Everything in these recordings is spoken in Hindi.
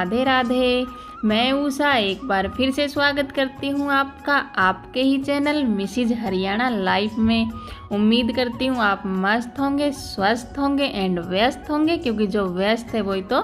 राधे राधे। मैं उषा एक बार फिर से स्वागत करती हूँ आपका आपके ही चैनल मिसिज हरियाणा लाइफ में। उम्मीद करती हूँ आप मस्त होंगे, स्वस्थ होंगे एंड व्यस्त होंगे, क्योंकि जो व्यस्त है वही तो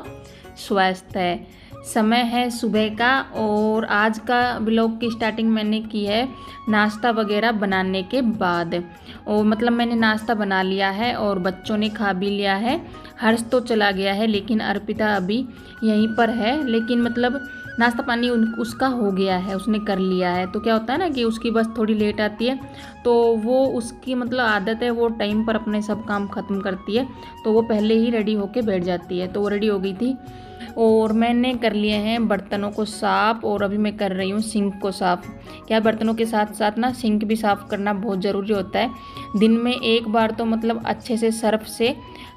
स्वस्थ है। समय है सुबह का और आज का ब्लॉग की स्टार्टिंग मैंने की है नाश्ता वगैरह बनाने के बाद। और मतलब मैंने नाश्ता बना लिया है और बच्चों ने खा भी लिया है। हर्ष तो चला गया है लेकिन अर्पिता अभी यहीं पर है। लेकिन मतलब नाश्ता पानी उसका हो गया है, उसने कर लिया है। तो क्या होता है ना कि उसकी बस थोड़ी लेट आती है, तो वो उसकी मतलब आदत है, वो टाइम पर अपने सब काम ख़त्म करती है। तो वो पहले ही रेडी होके बैठ जाती है। तो वो रेडी हो गई थी और मैंने कर लिए हैं बर्तनों को साफ़ और अभी मैं कर रही हूँ सिंक को साफ़। क्या बर्तनों के साथ साथ ना सिंक भी साफ़ करना बहुत ज़रूरी होता है। दिन में एक बार तो मतलब अच्छे से सर्फ से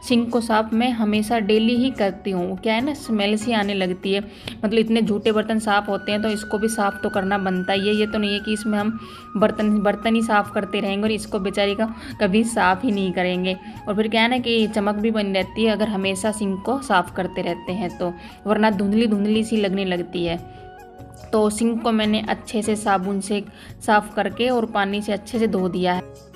सिंक को साफ़ मैं हमेशा डेली ही करती हूँ। क्या है ना, स्मेल सी आने लगती है। मतलब इतने झूठे बर्तन साफ़ होते हैं तो इसको भी साफ़ तो करना बनता ही है। ये तो नहीं है कि इसमें हम बर्तन ही साफ़ करते रहेंगे और इसको बेचारी का कभी साफ़ ही नहीं करेंगे। और फिर क्या है ना कि चमक भी बनी रहती है अगर हमेशा सिंक को साफ़ करते रहते हैं तो, वरना धुंधली धुंधली सी लगने लगती है। तो सिंक को मैंने अच्छे से साबुन से साफ़ करके और पानी से अच्छे से धो दिया है।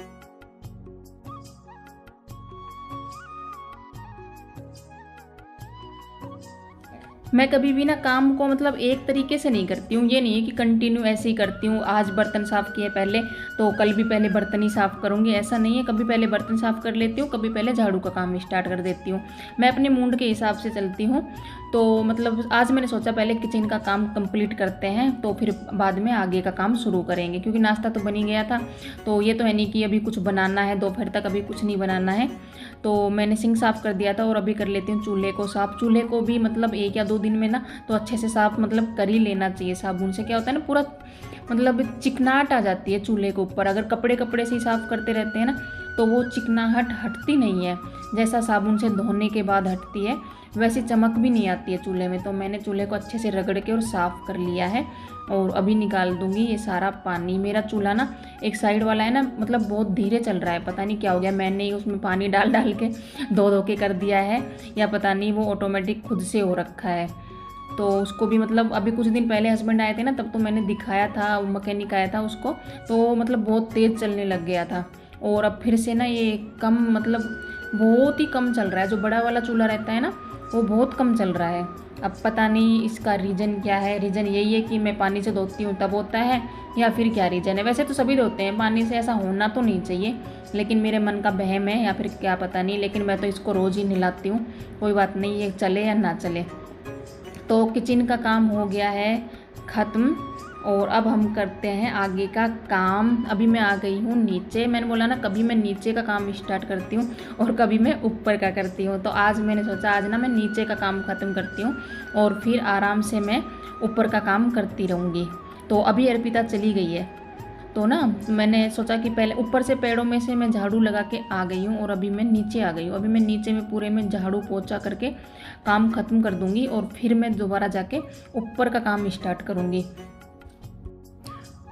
मैं कभी भी ना काम को मतलब एक तरीके से नहीं करती हूँ। ये नहीं है कि कंटिन्यू ऐसे ही करती हूँ, आज बर्तन साफ़ किए पहले तो कल भी पहले बर्तन ही साफ़ करूँगी, ऐसा नहीं है। कभी पहले बर्तन साफ़ कर लेती हूँ, कभी पहले झाड़ू का काम स्टार्ट कर देती हूँ। मैं अपने मूड के हिसाब से चलती हूँ। तो मतलब आज मैंने सोचा पहले किचन का काम कंप्लीट करते हैं तो फिर बाद में आगे का काम शुरू करेंगे, क्योंकि नाश्ता तो बन ही गया था। तो ये तो है नहीं कि अभी कुछ बनाना है, दोपहर तक अभी कुछ नहीं बनाना है। तो मैंने सिंक साफ़ कर दिया था और अभी कर लेती हूँ चूल्हे को साफ़। चूल्हे को भी मतलब 1 या 2 दिन में ना तो अच्छे से साफ़ मतलब कर ही लेना चाहिए साबुन से। क्या होता है ना, पूरा मतलब चिकनाहट आ जाती है चूल्हे के ऊपर। अगर कपड़े से ही साफ़ करते रहते हैं ना तो वो चिकनाहट हटती नहीं है, जैसा साबुन से धोने के बाद हटती है वैसी चमक भी नहीं आती है चूल्हे में। तो मैंने चूल्हे को अच्छे से रगड़ के और साफ़ कर लिया है और अभी निकाल दूंगी ये सारा पानी। मेरा चूल्हा ना एक साइड वाला है ना मतलब बहुत धीरे चल रहा है, पता नहीं क्या हो गया। मैंने ही उसमें पानी डाल डाल के धो के कर दिया है या पता नहीं वो ऑटोमेटिक खुद से हो रखा है। तो उसको भी मतलब अभी कुछ दिन पहले हस्बैंड आए थे ना तब तो मैंने दिखाया था, मैकेनिक आया था उसको, तो मतलब बहुत तेज़ चलने लग गया था। और अब फिर से ना ये कम मतलब बहुत ही कम चल रहा है। जो बड़ा वाला चूल्हा रहता है ना वो बहुत कम चल रहा है। अब पता नहीं इसका रीज़न क्या है। रीज़न यही है कि मैं पानी से धोती हूँ तब होता है, या फिर क्या रीज़न है। वैसे तो सभी धोते हैं पानी से, ऐसा होना तो नहीं चाहिए, लेकिन मेरे मन का वहम है या फिर क्या पता नहीं। लेकिन मैं तो इसको रोज़ ही नहलाती हूँ, कोई बात नहीं, ये चले या ना चले। तो किचन का काम हो गया है ख़त्म और अब हम करते हैं आगे का काम। अभी मैं आ गई हूँ नीचे। मैंने बोला ना कभी मैं नीचे का काम स्टार्ट करती हूँ और कभी मैं ऊपर का करती हूँ। तो आज मैंने सोचा आज ना मैं नीचे का काम ख़त्म करती हूँ और फिर आराम से मैं ऊपर का काम करती रहूँगी। तो अभी अर्पिता चली गई है तो ना मैंने सोचा कि पहले ऊपर से पेड़ों में से मैं झाड़ू लगा के आ गई हूँ और अभी मैं नीचे आ गई हूँ। अभी मैं नीचे में पूरे में झाड़ू पोछा करके काम ख़त्म कर दूँगी और फिर मैं दोबारा जाके ऊपर का काम स्टार्ट करूँगी।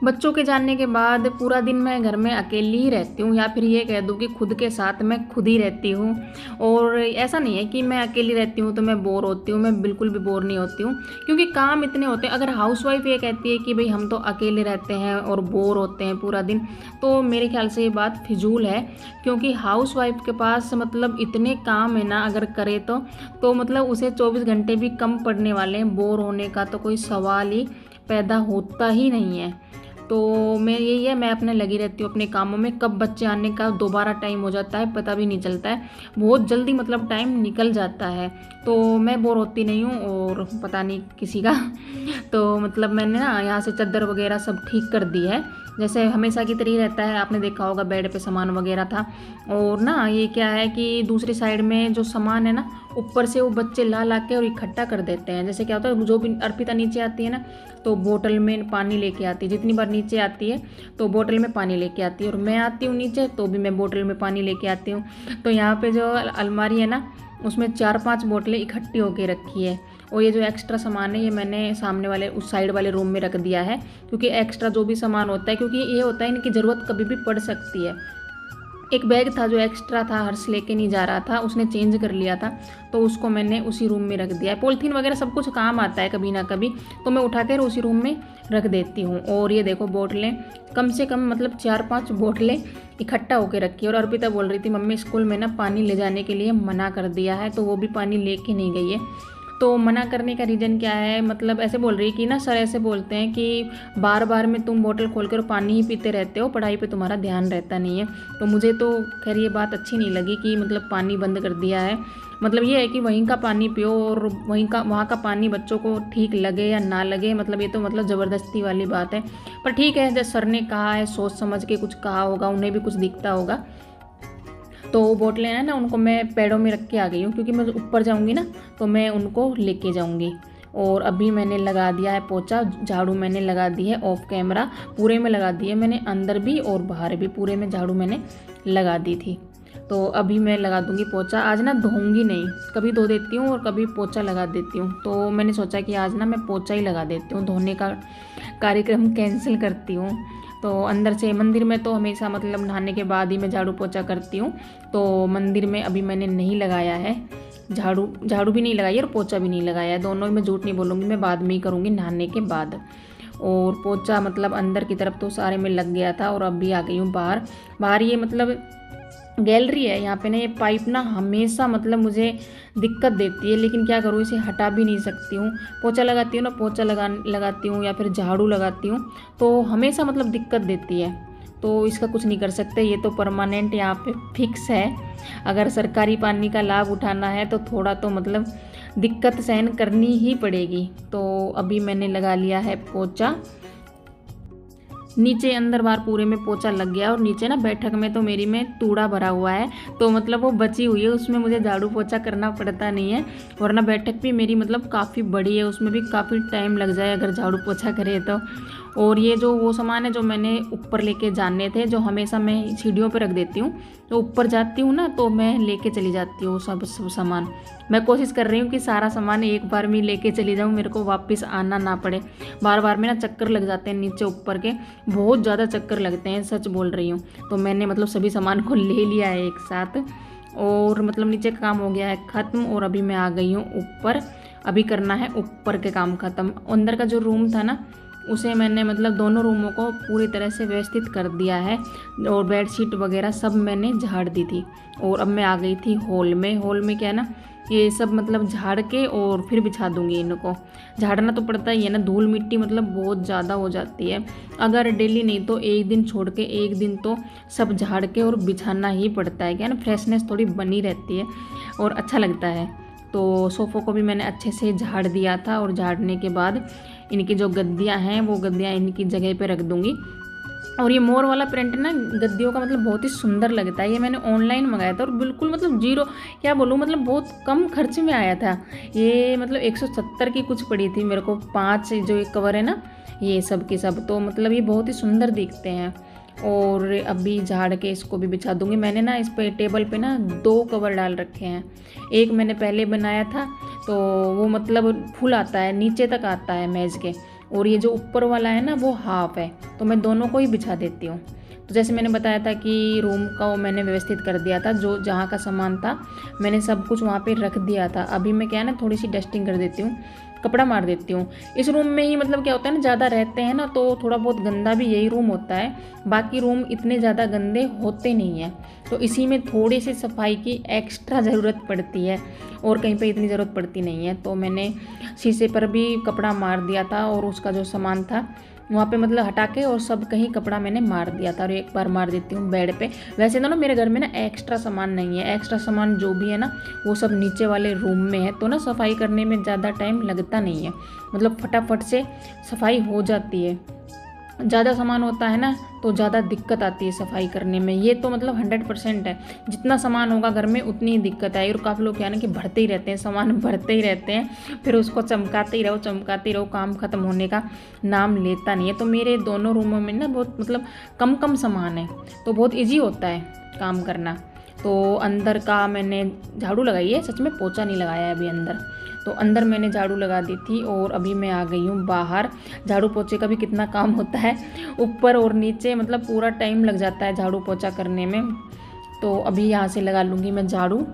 बच्चों के जाने के बाद पूरा दिन मैं घर में अकेली ही रहती हूँ, या फिर ये कह दूँ कि खुद के साथ मैं खुद ही रहती हूँ। और ऐसा नहीं है कि मैं अकेली रहती हूँ तो मैं बोर होती हूँ, मैं बिल्कुल भी बोर नहीं होती हूँ, क्योंकि काम इतने होते हैं। अगर हाउसवाइफ ये कहती है कि भाई हम तो अकेले रहते हैं और बोर होते हैं पूरा दिन, तो मेरे ख्याल से ये बात फिजूल है। क्योंकि हाउसवाइफ के पास मतलब इतने काम है ना, अगर करे तो मतलब उसे 24 घंटे भी कम पड़ने वाले हैं। बोर होने का तो कोई सवाल ही पैदा होता ही नहीं है। तो मैं यही है, मैं अपने लगी रहती हूँ अपने कामों में। कब बच्चे आने का दोबारा टाइम हो जाता है पता भी नहीं चलता है, बहुत जल्दी मतलब टाइम निकल जाता है। तो मैं बोर होती नहीं हूँ और पता नहीं किसी का तो मतलब मैंने ना यहाँ से चादर वगैरह सब ठीक कर दी है, जैसे हमेशा की तरह रहता है। आपने देखा होगा बेड पे सामान वगैरह था। और ना ये क्या है कि दूसरी साइड में जो सामान है ना ऊपर से वो बच्चे ला के और इकट्ठा कर देते हैं। जैसे क्या होता है, जो भी अर्पिता नीचे आती है ना तो बोतल में पानी लेके आती है। जितनी बार नीचे आती है तो बोतल में पानी लेके आती है, और मैं आती हूँ नीचे तो भी मैं बोतल में पानी लेके आती हूँ। तो यहाँ पे जो अलमारी है ना उसमें 4-5 बोतलें इकट्ठी होके रखी है। और ये जो एक्स्ट्रा सामान है ये मैंने सामने वाले उस साइड वाले रूम में रख दिया है, क्योंकि एक्स्ट्रा जो भी सामान होता है, क्योंकि ये होता है इनकी ज़रूरत कभी भी पड़ सकती है। एक बैग था जो एक्स्ट्रा था, हर्ष लेके नहीं जा रहा था, उसने चेंज कर लिया था, तो उसको मैंने उसी रूम में रख दिया है। पॉलीथीन वगैरह सब कुछ काम आता है कभी ना कभी, तो मैं उठा कर उसी रूम में रख देती हूँ। और ये देखो बोतलें कम से कम मतलब 4-5 बोतलें इकट्ठा होकर रखी है। और अर्पिता बोल रही थी मम्मी स्कूल में ना पानी ले जाने के लिए मना कर दिया है, तो वो भी पानी लेके नहीं गई है। तो मना करने का रीज़न क्या है, मतलब ऐसे बोल रही है कि ना सर ऐसे बोलते हैं कि बार बार में तुम बोतल खोल कर पानी ही पीते रहते हो, पढ़ाई पे तुम्हारा ध्यान रहता नहीं है। तो मुझे तो खैर ये बात अच्छी नहीं लगी कि मतलब पानी बंद कर दिया है। मतलब ये है कि वहीं का पानी पियो और वहाँ का पानी बच्चों को ठीक लगे या ना लगे, मतलब ये तो मतलब ज़बरदस्ती वाली बात है। पर ठीक है, जब सर ने कहा है सोच समझ के कुछ कहा होगा, उन्हें भी कुछ दिखता होगा। तो वो बोतलें हैं ना, उनको मैं पैडों में रख के आ गई हूँ, क्योंकि मैं ऊपर जाऊँगी ना तो मैं उनको लेके जाऊँगी। और अभी मैंने लगा दिया है पोछा, झाड़ू मैंने लगा दी है ऑफ कैमरा, पूरे में लगा दी है मैंने, अंदर भी और बाहर भी पूरे में झाड़ू मैंने लगा दी थी। तो अभी मैं लगा दूँगी पोछा। आज ना धोऊंगी नहीं, कभी धो देती हूँ और कभी पोछा लगा देती हूँ। तो मैंने सोचा कि आज ना मैं पोछा ही लगा देती हूँ, धोने का कार्यक्रम कैंसिल करती हूँ। तो अंदर से मंदिर में तो हमेशा मतलब नहाने के बाद ही मैं झाड़ू पोछा करती हूँ, तो मंदिर में अभी मैंने नहीं लगाया है झाड़ू भी नहीं लगाई और पोछा भी नहीं लगाया है। दोनों ही मैं झूठ नहीं बोलूँगी, मैं बाद में ही करूँगी नहाने के बाद। और पोछा मतलब अंदर की तरफ तो सारे में लग गया था, और अभी आ गई हूँ बाहर ये मतलब गैलरी है, यहाँ पे ना ये पाइप ना हमेशा मतलब मुझे दिक्कत देती है, लेकिन क्या करूँ इसे हटा भी नहीं सकती हूँ। पोछा लगाती हूँ ना, पोछा लगाती हूँ या फिर झाड़ू लगाती हूँ, तो हमेशा मतलब दिक्कत देती है। तो इसका कुछ नहीं कर सकते, ये तो परमानेंट यहाँ पे फिक्स है। अगर सरकारी पानी का लाभ उठाना है तो थोड़ा तो मतलब दिक्कत सहन करनी ही पड़ेगी। तो अभी मैंने लगा लिया है पोछा, नीचे अंदर बाहर पूरे में पोछा लग गया। और नीचे ना बैठक में तो मेरी में तूड़ा भरा हुआ है, तो मतलब वो बची हुई है, उसमें मुझे झाड़ू पोछा करना पड़ता नहीं है। वरना बैठक भी मेरी मतलब काफ़ी बड़ी है, उसमें भी काफ़ी टाइम लग जाए अगर झाड़ू पोछा करे तो। और ये जो वो सामान है जो मैंने ऊपर लेके जाने थे, जो हमेशा मैं सीढ़ियों पे रख देती हूँ, तो ऊपर जाती हूँ ना तो मैं लेके चली जाती हूँ सब सामान। मैं कोशिश कर रही हूँ कि सारा सामान एक बार में लेके चली जाऊँ, मेरे को वापस आना ना पड़े। बार बार में ना चक्कर लग जाते हैं नीचे ऊपर के, बहुत ज़्यादा चक्कर लगते हैं, सच बोल रही हूँ। तो मैंने मतलब सभी सामान को ले लिया है एक साथ, और मतलब नीचे का काम हो गया है ख़त्म। और अभी मैं आ गई हूँ ऊपर, अभी करना है ऊपर के काम ख़त्म। अंदर का जो रूम था ना, उसे मैंने मतलब दोनों रूमों को पूरी तरह से व्यवस्थित कर दिया है, और बेडशीट वगैरह सब मैंने झाड़ दी थी। और अब मैं आ गई थी हॉल में क्या है ना, ये सब मतलब झाड़ के और फिर बिछा दूंगी। इनको झाड़ना तो पड़ता ही है ना, धूल मिट्टी मतलब बहुत ज़्यादा हो जाती है। अगर डेली नहीं तो एक दिन छोड़ के एक दिन तो सब झाड़ के और बिछाना ही पड़ता है, क्या ना, फ्रेशनेस थोड़ी बनी रहती है और अच्छा लगता है। तो सोफ़ों को भी मैंने अच्छे से झाड़ दिया था, और झाड़ने के बाद इनकी जो गद्दियाँ हैं वो गद्दियाँ इनकी जगह पे रख दूँगी। और ये मोर वाला प्रिंट ना गद्दियों का मतलब बहुत ही सुंदर लगता है। ये मैंने ऑनलाइन मंगाया था और बिल्कुल मतलब जीरो, क्या बोलूँ, मतलब बहुत कम खर्च में आया था। ये मतलब 170 की कुछ पड़ी थी मेरे को, 5 जो ये कवर है ना, ये सब के सब, तो मतलब ये बहुत ही सुंदर दिखते हैं। और अभी झाड़ के इसको भी बिछा दूंगी। मैंने ना इस पे टेबल पे ना 2 कवर डाल रखे हैं। एक मैंने पहले बनाया था, तो वो मतलब फुल आता है, नीचे तक आता है मेज़ के, और ये जो ऊपर वाला है ना वो हाफ है, तो मैं दोनों को ही बिछा देती हूँ। तो जैसे मैंने बताया था कि रूम का वो मैंने व्यवस्थित कर दिया था, जो जहाँ का सामान था मैंने सब कुछ वहाँ पे रख दिया था। अभी मैं क्या है ना थोड़ी सी डस्टिंग कर देती हूँ, कपड़ा मार देती हूँ। इस रूम में ही मतलब क्या होता है ना, ज़्यादा रहते हैं ना तो थोड़ा बहुत गंदा भी यही रूम होता है, बाकी रूम इतने ज़्यादा गंदे होते नहीं हैं। तो इसी में थोड़ी सी सफाई की एक्स्ट्रा ज़रूरत पड़ती है, और कहीं पे इतनी ज़रूरत पड़ती नहीं है। तो मैंने शीशे पर भी कपड़ा मार दिया था, और उसका जो सामान था वहाँ पे मतलब हटा के और सब कहीं कपड़ा मैंने मार दिया था। और एक बार मार देती हूँ बेड पे। वैसे तो ना मेरे घर में ना एक्स्ट्रा सामान नहीं है, एक्स्ट्रा सामान जो भी है ना वो सब नीचे वाले रूम में है, तो ना सफाई करने में ज़्यादा टाइम लगता नहीं है, मतलब फटाफट से सफाई हो जाती है। ज़्यादा सामान होता है ना तो ज़्यादा दिक्कत आती है सफाई करने में, ये तो मतलब 100% है। जितना सामान होगा घर में उतनी ही दिक्कत आएगी। और काफ़ी लोग क्या है ना कि भरते ही रहते हैं, सामान भरते ही रहते हैं, फिर उसको चमकाते ही रहो, काम ख़त्म होने का नाम लेता नहीं है। तो मेरे दोनों रूमों में ना बहुत मतलब कम सामान है, तो बहुत ईजी होता है काम करना। तो अंदर का मैंने झाड़ू लगाई है, सच में पोछा नहीं लगाया है अभी अंदर। तो अंदर मैंने झाड़ू लगा दी थी, और अभी मैं आ गई हूँ बाहर। झाड़ू पोछे का भी कितना काम होता है, ऊपर और नीचे मतलब पूरा टाइम लग जाता है झाड़ू पोछा करने में। तो अभी यहाँ से लगा लूँगी मैं झाड़ू।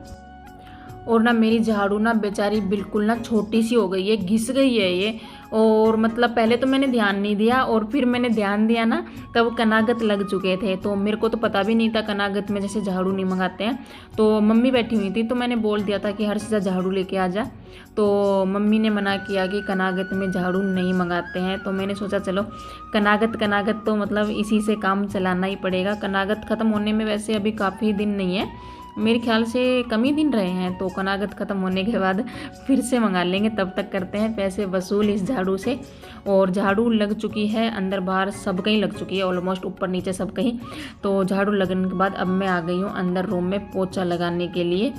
और ना मेरी झाड़ू ना बेचारी बिल्कुल ना छोटी सी हो गई है, घिस गई है ये। और मतलब पहले तो मैंने ध्यान नहीं दिया, और फिर मैंने ध्यान दिया ना तब कनागत लग चुके थे। तो मेरे को तो पता भी नहीं था कनागत में जैसे झाड़ू नहीं मंगाते हैं। तो मम्मी बैठी हुई थी तो मैंने बोल दिया था कि हर्षिता झाड़ू लेके आ जा। तो मम्मी ने मना किया कि कनागत में झाड़ू नहीं मंगाते हैं। तो मैंने सोचा चलो कनागत तो मतलब इसी से काम चलाना ही पड़ेगा। कनागत ख़त्म होने में वैसे अभी काफ़ी दिन नहीं है, मेरे ख्याल से कम ही दिन रहे हैं। तो कनागत ख़त्म होने के बाद फिर से मंगा लेंगे, तब तक करते हैं पैसे वसूल इस झाड़ू से। और झाड़ू लग चुकी है, अंदर बाहर सब कहीं लग चुकी है, ऑलमोस्ट ऊपर नीचे सब कहीं। तो झाड़ू लगने के बाद अब मैं आ गई हूँ अंदर रूम में पोछा लगाने के लिए।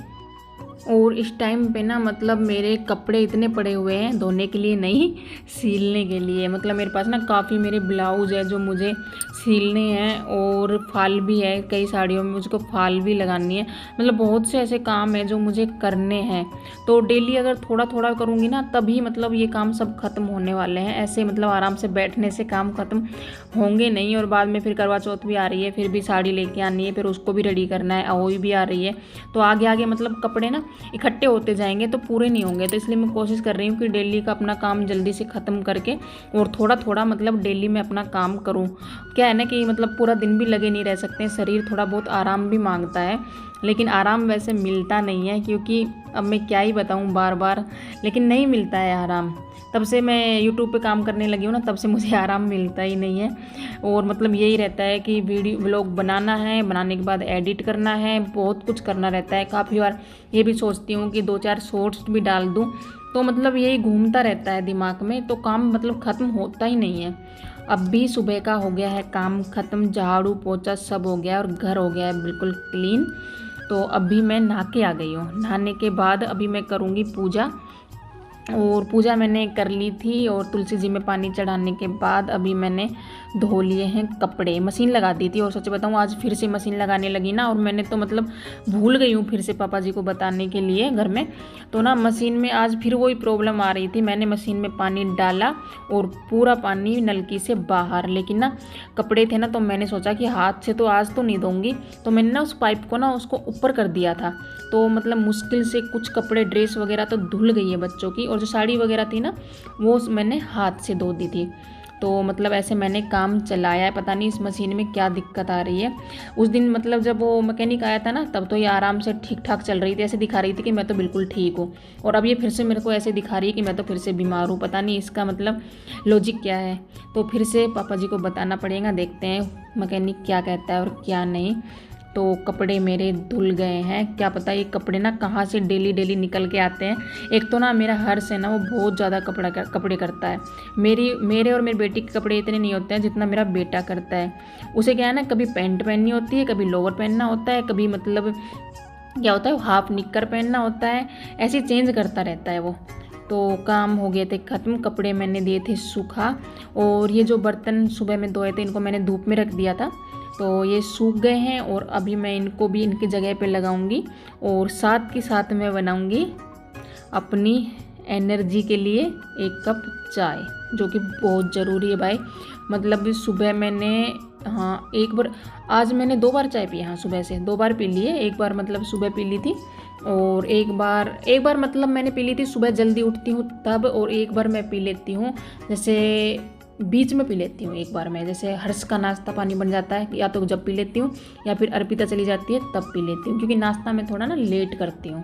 और इस टाइम पे ना मतलब मेरे कपड़े इतने पड़े हुए हैं धोने के लिए नहीं, सीलने के लिए। मतलब मेरे पास ना काफ़ी मेरे ब्लाउज़ है जो मुझे सीलने हैं, और फाल भी है, कई साड़ियों में मुझको फाल भी लगानी है। मतलब बहुत से ऐसे काम हैं जो मुझे करने हैं। तो डेली अगर थोड़ा थोड़ा करूँगी ना तभी मतलब ये काम सब खत्म होने वाले हैं। ऐसे मतलब आराम से बैठने से काम खत्म होंगे नहीं। और बाद में फिर करवा चौथ भी आ रही है, फिर भी साड़ी लेके आनी है, फिर उसको भी रेडी करना है, अहोई भी आ रही है। तो आगे आगे मतलब कपड़े ना इकट्ठे होते जाएंगे तो पूरे नहीं होंगे। तो इसलिए मैं कोशिश कर रही हूँ कि डेली का अपना काम जल्दी से ख़त्म करके और थोड़ा थोड़ा मतलब डेली में अपना काम करूँ। क्या है ना कि मतलब पूरा दिन भी लगे नहीं रह सकते, शरीर थोड़ा बहुत आराम भी मांगता है। लेकिन आराम वैसे मिलता नहीं है, क्योंकि अब मैं क्या ही बताऊँ बार बार, लेकिन नहीं मिलता है आराम। तब से मैं यूट्यूब पे काम करने लगी हूँ ना, तब से मुझे आराम मिलता ही नहीं है। और मतलब यही रहता है कि वीडियो व्लॉग बनाना है, बनाने के बाद एडिट करना है, बहुत कुछ करना रहता है। काफ़ी बार ये भी सोचती हूँ कि 2-4 शॉर्ट्स भी डाल दूँ। तो मतलब यही घूमता रहता है दिमाग में, तो काम मतलब ख़त्म होता ही नहीं है। अब भी सुबह का हो गया है काम ख़त्म, झाड़ू पोछा सब हो गया और घर हो गया है बिल्कुल क्लीन। तो अभी मैं नहा के आ गई हूँ। नहाने के बाद अभी मैं करूँगी पूजा। और पूजा मैंने कर ली थी, और तुलसी जी में पानी चढ़ाने के बाद अभी मैंने धो लिए हैं कपड़े। मशीन लगा दी थी, और सच बताऊँ आज फिर से मशीन लगाने लगी ना, और मैंने तो मतलब भूल गई हूँ फिर से पापा जी को बताने के लिए घर में। तो ना मशीन में आज फिर वही प्रॉब्लम आ रही थी। मैंने मशीन में पानी डाला और पूरा पानी नलकी से बाहर, लेकिन ना कपड़े थे ना, तो मैंने सोचा कि हाथ से तो आज तो नहीं धोऊंगी। तो मैंने ना उस पाइप को ना उसको ऊपर कर दिया था। तो मतलब मुश्किल से कुछ कपड़े ड्रेस वगैरह तो धुल गई है बच्चों की, और जो साड़ी वगैरह थी ना वो मैंने हाथ से धो दी थी। तो मतलब ऐसे मैंने काम चलाया है। पता नहीं इस मशीन में क्या दिक्कत आ रही है। उस दिन मतलब जब वो मैकेनिक आया था ना, तब तो ये आराम से ठीक ठाक चल रही थी, ऐसे दिखा रही थी कि मैं तो बिल्कुल ठीक हूँ। और अब ये फिर से मेरे को ऐसे दिखा रही है कि मैं तो फिर से बीमार हूँ। पता नहीं इसका मतलब लॉजिक क्या है। तो फिर से पापा जी को बताना पड़ेगा, देखते हैं मैकेनिक क्या कहता है और क्या नहीं। तो कपड़े मेरे धुल गए हैं। क्या पता ये कपड़े ना कहाँ से डेली डेली निकल के आते हैं। एक तो ना मेरा हर्ष है ना, वो बहुत ज़्यादा कपड़े करता है। मेरे और मेरी बेटी के कपड़े इतने नहीं होते हैं जितना मेरा बेटा करता है। उसे क्या है ना, कभी पैंट पहननी होती है, कभी लोअर पहनना होता है, कभी मतलब क्या होता है हाफ निक्कर पहनना होता है, ऐसे चेंज करता रहता है वो। तो काम हो गए थे ख़त्म, कपड़े मैंने दिए थे सूखा। और ये जो बर्तन सुबह में धोए थे इनको मैंने धूप में रख दिया था, तो ये सूख गए हैं। और अभी मैं इनको भी इनकी जगह पे लगाऊंगी, और साथ के साथ मैं बनाऊंगी अपनी एनर्जी के लिए 1 कप चाय, जो कि बहुत ज़रूरी है भाई। मतलब सुबह मैंने एक बार, आज मैंने 2 बार चाय पी। सुबह से 2 बार पी ली है। एक बार मतलब सुबह पी ली थी, और एक बार मतलब मैंने पी ली थी सुबह जल्दी उठती हूँ तब, और एक बार मैं पी लेती हूँ जैसे बीच में पी लेती हूँ। एक बार मैं जैसे हर्ष का नाश्ता पानी बन जाता है, या तो जब पी लेती हूँ, या फिर अर्पिता चली जाती है तब पी लेती हूँ, क्योंकि नाश्ता मैं थोड़ा ना लेट करती हूँ।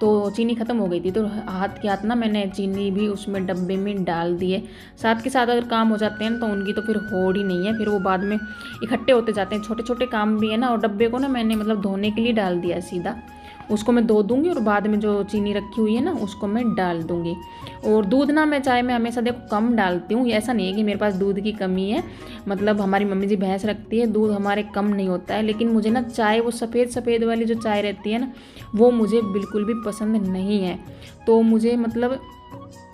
तो चीनी ख़त्म हो गई थी, तो हाथ के हाथ ना मैंने चीनी भी उसमें डब्बे में डाल दिए। साथ के साथ अगर काम हो जाते हैं तो उनकी तो फिर होड़ ही नहीं है, फिर वो बाद में इकट्ठे होते जाते हैं। छोटे छोटे काम भी है ना, और डब्बे को ना मैंने मतलब धोने के लिए डाल दिया सीधा, उसको मैं धो दूँगी, और बाद में जो चीनी रखी हुई है ना उसको मैं डाल दूँगी। और दूध ना मैं चाय में हमेशा देखो कम डालती हूँ। ऐसा नहीं है कि मेरे पास दूध की कमी है, मतलब हमारी मम्मी जी भैंस रखती है, दूध हमारे कम नहीं होता है। लेकिन मुझे ना चाय वो सफ़ेद वाली जो चाय रहती है ना, वो मुझे बिल्कुल भी पसंद नहीं है। तो मुझे मतलब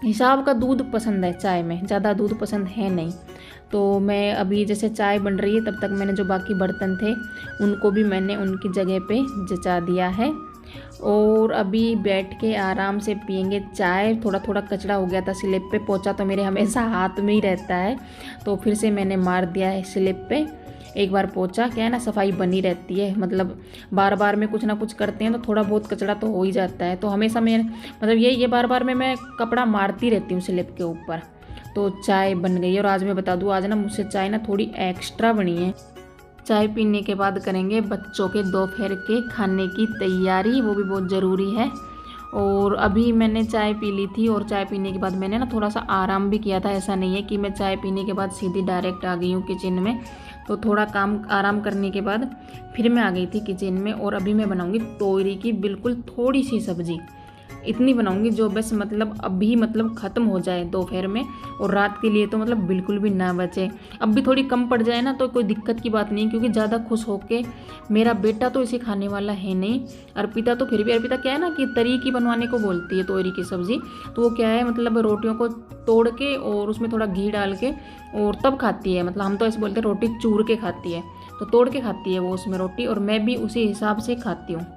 हिसाब का दूध पसंद है, चाय में ज़्यादा दूध पसंद है नहीं। तो मैं अभी जैसे चाय बन रही है तब तक मैंने जो बाकी बर्तन थे उनको भी मैंने उनकी जगह पे जचा दिया है, और अभी बैठ के आराम से पियेंगे चाय। थोड़ा थोड़ा कचरा हो गया था स्लिप पे, पोंछा तो मेरे हमेशा हाथ में ही रहता है, तो फिर से मैंने मार दिया है स्लिप पे। एक बार पोछा, क्या है ना सफाई बनी रहती है, मतलब बार बार में कुछ ना कुछ करते हैं तो थोड़ा बहुत कचरा तो हो ही जाता है। तो हमेशा मैं मतलब ये बार बार में मैं कपड़ा मारती रहती हूँ स्लिप के ऊपर। तो चाय बन गई है और आज मैं बता दूँ, आज ना मुझसे चाय ना थोड़ी एक्स्ट्रा बनी है। चाय पीने के बाद करेंगे बच्चों के दोपहर के खाने की तैयारी, वो भी बहुत ज़रूरी है। और अभी मैंने चाय पी ली थी और चाय पीने के बाद मैंने ना थोड़ा सा आराम भी किया था। ऐसा नहीं है कि मैं चाय पीने के बाद सीधी डायरेक्ट आ गई हूँ किचन में। तो थोड़ा काम आराम करने के बाद फिर मैं आ गई थी किचन में और अभी मैं बनाऊँगी तोरी की बिल्कुल थोड़ी सी सब्ज़ी। इतनी बनाऊंगी जो बस मतलब अभी मतलब ख़त्म हो जाए दोपहर में, और रात के लिए तो मतलब बिल्कुल भी ना बचे। अब भी थोड़ी कम पड़ जाए ना तो कोई दिक्कत की बात नहीं, क्योंकि ज़्यादा खुश होके मेरा बेटा तो इसे खाने वाला है नहीं। अर्पिता तो फिर भी, अर्पिता क्या है ना कि तरी की बनवाने को बोलती है तोरी की सब्ज़ी। तो वो क्या है मतलब रोटियों को तोड़ के और उसमें थोड़ा घी डाल के और तब खाती है। मतलब हम तो ऐसे बोलते हैं रोटी चूर के खाती है, तो तोड़ के खाती है वो उसमें रोटी, और मैं भी उसी हिसाब से खाती हूँ।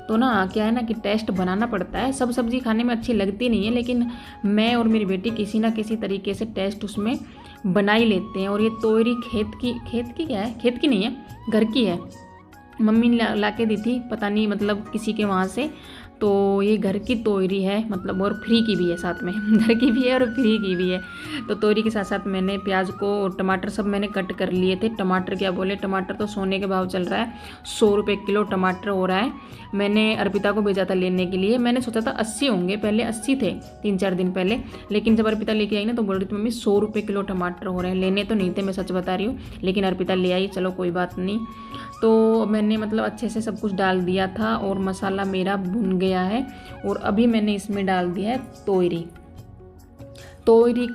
तो ना क्या है ना कि टेस्ट बनाना पड़ता है। सब सब्ज़ी खाने में अच्छी लगती नहीं है, लेकिन मैं और मेरी बेटी किसी ना किसी तरीके से टेस्ट उसमें बना ही लेते हैं। और ये तोरी खेत की क्या है, खेत की नहीं है, घर की है। मम्मी ने ला के दी थी, पता नहीं मतलब किसी के वहाँ से। तो ये घर की तोरी है मतलब, और फ्री की भी है साथ में घर की भी है और फ्री की भी है। तो तोरी के साथ साथ मैंने प्याज को और टमाटर सब मैंने कट कर लिए थे। टमाटर क्या बोले, टमाटर तो सोने के भाव चल रहा है, 100 रुपये किलो टमाटर हो रहा है। मैंने अर्पिता को भेजा था लेने के लिए, मैंने सोचा था 80 होंगे, पहले 80 थे 3-4 दिन पहले, लेकिन जब अर्पिता लेके आई ना तो बोल रही थी मम्मी 100 रुपये किलो टमाटर हो रहे हैं। लेने तो नहीं थे, मैं सच बता रही हूँ, लेकिन अर्पिता ले आई, चलो कोई बात नहीं। तो मैंने मतलब अच्छे से सब कुछ डाल दिया था और मसाला मेरा भुन गया है। और अभी मैंने इसमें डाल दिया है तोरी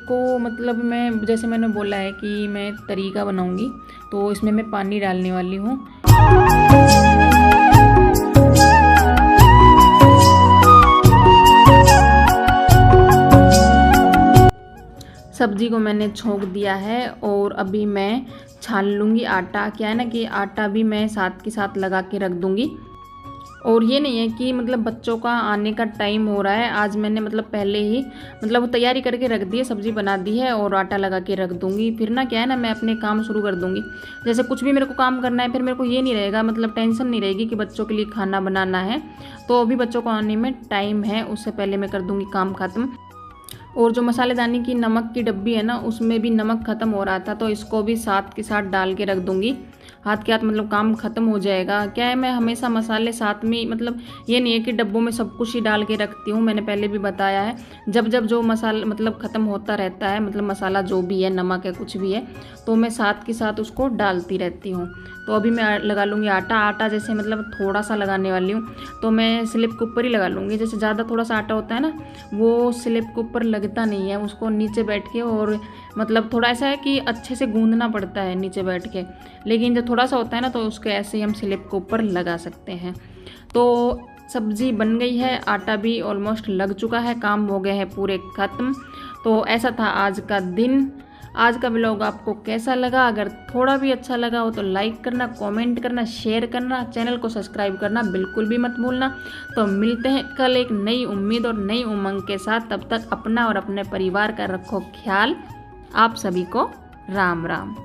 को, मतलब मैं जैसे मैंने बोला है कि मैं तरीका बनाऊंगी, तो इसमें मैं पानी डालने वाली हूँ। सब्जी को मैंने छोंक दिया है और अभी मैं छान लूँगी आटा। क्या है ना कि आटा भी मैं साथ के साथ लगा के रख दूँगी। और ये नहीं है कि मतलब बच्चों का आने का टाइम हो रहा है, आज मैंने मतलब पहले ही मतलब तैयारी करके रख दी है, सब्ज़ी बना दी है और आटा लगा के रख दूँगी। फिर ना क्या है ना मैं अपने काम शुरू कर दूँगी। जैसे कुछ भी मेरे को काम करना है, फिर मेरे को ये नहीं रहेगा, मतलब टेंशन नहीं रहेगी कि बच्चों के लिए खाना बनाना है। तो अभी बच्चों को आने में टाइम है, उससे पहले मैं कर दूँगी काम ख़त्म। और जो मसालेदानी की नमक की डब्बी है ना, उसमें भी नमक ख़त्म हो रहा था, तो इसको भी साथ के साथ डाल के रख दूँगी। हाथ के हाथ मतलब काम ख़त्म हो जाएगा। क्या है मैं हमेशा मसाले साथ में, मतलब ये नहीं है कि डब्बों में सब कुछ ही डाल के रखती हूँ, मैंने पहले भी बताया है। जब जब जो मसाला मतलब ख़त्म होता रहता है, मतलब मसाला जो भी है, नमक है कुछ भी है, तो मैं साथ के साथ उसको डालती रहती हूँ। तो अभी मैं लगा लूँगी आटा जैसे मतलब थोड़ा सा लगाने वाली हूँ, तो मैं स्लिप के ऊपर ही लगा लूँगी। जैसे ज़्यादा थोड़ा सा आटा होता है ना, वो स्लिप के ऊपर लगता नहीं है, उसको नीचे बैठ के, और मतलब थोड़ा ऐसा है कि अच्छे से गूंदना पड़ता है नीचे बैठ के। लेकिन जब थोड़ा सा होता है ना, तो उसको ऐसे ही हम स्लिप के ऊपर लगा सकते हैं। तो सब्ज़ी बन गई है, आटा भी ऑलमोस्ट लग चुका है, काम हो गए हैं पूरे ख़त्म। तो ऐसा था आज का दिन। आज का व्लॉग आपको कैसा लगा? अगर थोड़ा भी अच्छा लगा हो तो लाइक करना, कमेंट करना, शेयर करना, चैनल को सब्सक्राइब करना बिल्कुल भी मत भूलना। तो मिलते हैं कल एक नई उम्मीद और नई उमंग के साथ। तब तक अपना और अपने परिवार का रखो ख्याल। आप सभी को राम राम।